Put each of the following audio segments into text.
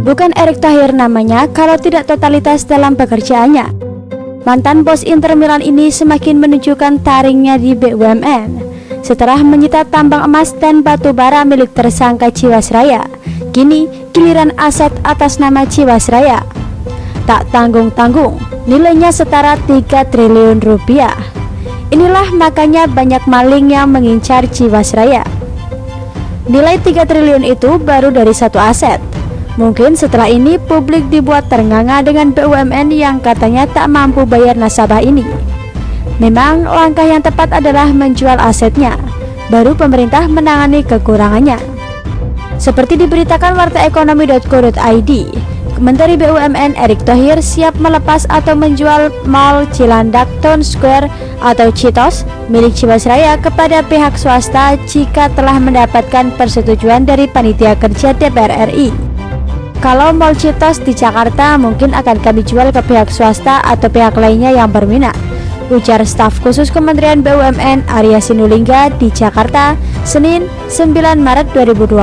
Bukan Erick Thohir namanya kalau tidak totalitas dalam pekerjaannya. Mantan bos Inter Milan ini semakin menunjukkan taringnya di BUMN. Setelah menyita tambang emas dan batu bara milik tersangka Jiwasraya, kini giliran aset atas nama Jiwasraya. Tak tanggung-tanggung, nilainya setara 3 triliun rupiah. Inilah makanya banyak maling yang mengincar Jiwasraya. Nilai 3 triliun itu baru dari satu aset. Mungkin setelah ini publik dibuat ternganga dengan BUMN yang katanya tak mampu bayar nasabah ini. Memang langkah yang tepat adalah menjual asetnya, baru pemerintah menangani kekurangannya. Seperti diberitakan wartaekonomi.co.id, Menteri BUMN Erick Thohir siap melepas atau menjual Mall Cilandak Town Square atau Citos milik Jiwasraya kepada pihak swasta jika telah mendapatkan persetujuan dari Panitia Kerja DPR RI. Kalau Mall Citos di Jakarta mungkin akan kami jual ke pihak swasta atau pihak lainnya yang berminat, ujar staf khusus Kementerian BUMN Arya Sinulinga di Jakarta, Senin 9 Maret 2020.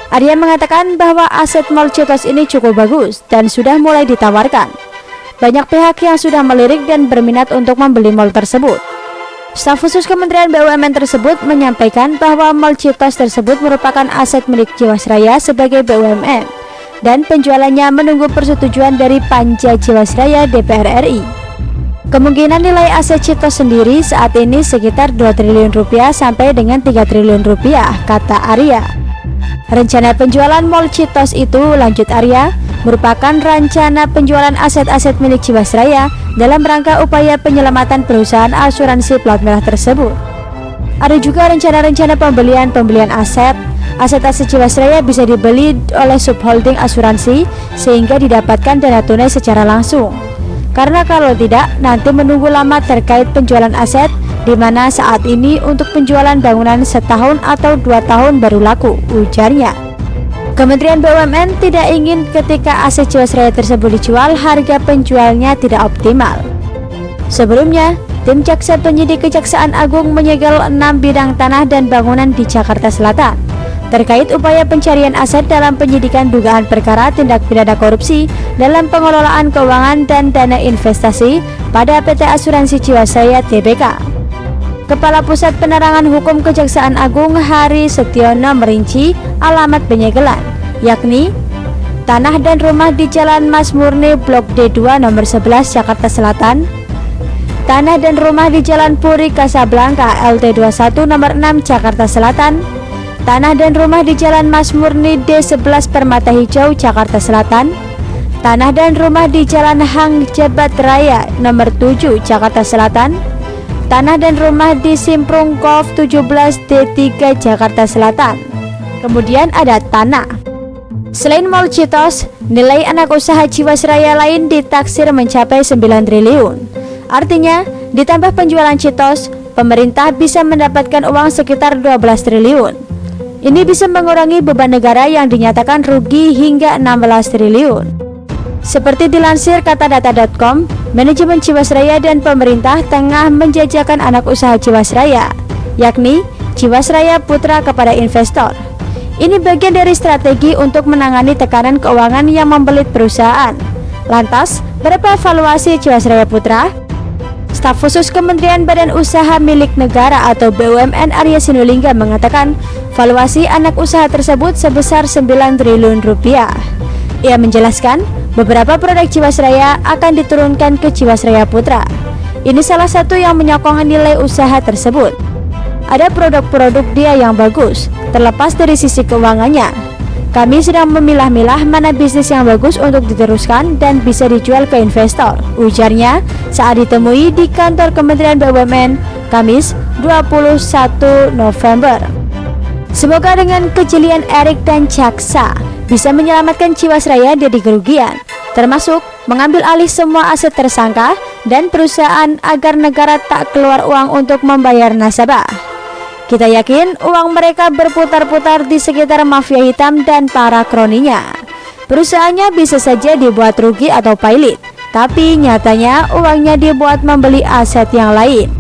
Arya mengatakan bahwa aset Mall Citos ini cukup bagus dan sudah mulai ditawarkan. Banyak pihak yang sudah melirik dan berminat untuk membeli mall tersebut. Staf khusus Kementerian BUMN tersebut menyampaikan bahwa Mall Citos tersebut merupakan aset milik Jiwasraya sebagai BUMN dan penjualannya menunggu persetujuan dari Panja Jiwasraya DPR RI. Kemungkinan nilai aset Citos sendiri saat ini sekitar 2 triliun rupiah sampai dengan 3 triliun rupiah, kata Arya. Rencana penjualan Mall Citos itu, lanjut Arya, merupakan rencana penjualan aset-aset milik Jiwasraya dalam rangka upaya penyelamatan perusahaan asuransi plat merah tersebut. Ada juga rencana-rencana pembelian aset-aset Jiwasraya bisa dibeli oleh subholding asuransi sehingga didapatkan dana tunai secara langsung. Karena kalau tidak, nanti menunggu lama terkait penjualan aset, di mana saat ini untuk penjualan bangunan setahun atau 2 tahun baru laku, ujarnya. Kementerian BUMN tidak ingin ketika aset Jiwasraya tersebut dijual, harga penjualnya tidak optimal. Sebelumnya, tim jaksa penyidik Kejaksaan Agung menyegel 6 bidang tanah dan bangunan di Jakarta Selatan terkait upaya pencarian aset dalam penyidikan dugaan perkara tindak pidana korupsi dalam pengelolaan keuangan dan dana investasi pada PT Asuransi Jiwasraya Tbk. Kepala Pusat Penerangan Hukum Kejaksaan Agung Hari Setiono merinci alamat penyegelan, yakni tanah dan rumah di Jalan Mas Murni Blok D2 nomor 11 Jakarta Selatan, tanah dan rumah di Jalan Puri Kasablanka LT21 nomor 6 Jakarta Selatan, tanah dan rumah di Jalan Mas Murni D11 Permata Hijau Jakarta Selatan, tanah dan rumah di Jalan Hang Jebat Raya nomor 7 Jakarta Selatan, tanah dan rumah di Simprung Golf 17 D3 Jakarta Selatan. Kemudian ada tanah. Selain Mall Citos, nilai anak usaha Jiwasraya lain ditaksir mencapai 9 triliun. Artinya, ditambah penjualan Citos, pemerintah bisa mendapatkan uang sekitar 12 triliun. Ini bisa mengurangi beban negara yang dinyatakan rugi hingga 16 triliun. Seperti dilansir katadata.com, manajemen Jiwasraya dan pemerintah tengah menjajakan anak usaha Jiwasraya, yakni Jiwasraya Putra kepada investor. Ini bagian dari strategi untuk menangani tekanan keuangan yang membelit perusahaan. Lantas, berapa valuasi Jiwasraya Putra? Staf khusus Kementerian Badan Usaha Milik Negara atau BUMN Arya Sinulinga mengatakan valuasi anak usaha tersebut sebesar 9 triliun rupiah. Ia menjelaskan beberapa produk Jiwasraya akan diturunkan ke Jiwasraya Putra. Ini salah satu yang menyokong nilai usaha tersebut. Ada produk-produk dia yang bagus, terlepas dari sisi keuangannya. Kami sedang memilah-milah mana bisnis yang bagus untuk diteruskan dan bisa dijual ke investor, ujarnya saat ditemui di kantor Kementerian BUMN Kamis 21 November. Semoga dengan kejelian Erick dan jaksa bisa menyelamatkan Jiwasraya dari kerugian, termasuk mengambil alih semua aset tersangka dan perusahaan agar negara tak keluar uang untuk membayar nasabah. Kita yakin uang mereka berputar-putar di sekitar mafia hitam dan para kroninya. Perusahaannya bisa saja dibuat rugi atau pailit, tapi nyatanya uangnya dibuat membeli aset yang lain.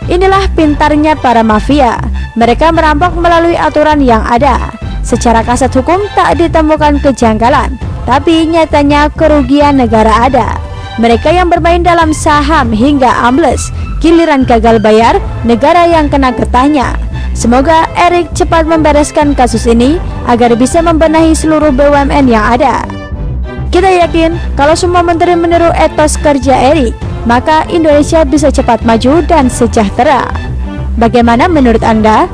Inilah pintarnya para mafia. Mereka merampok melalui aturan yang ada. Secara kasat hukum tak ditemukan kejanggalan, tapi nyatanya kerugian negara ada. Mereka yang bermain dalam saham hingga ambles, giliran gagal bayar, negara yang kena getahnya. Semoga Erick cepat membereskan kasus ini agar bisa membenahi seluruh BUMN yang ada. Kita yakin kalau semua menteri meniru etos kerja Erick, maka Indonesia bisa cepat maju dan sejahtera. Bagaimana menurut Anda?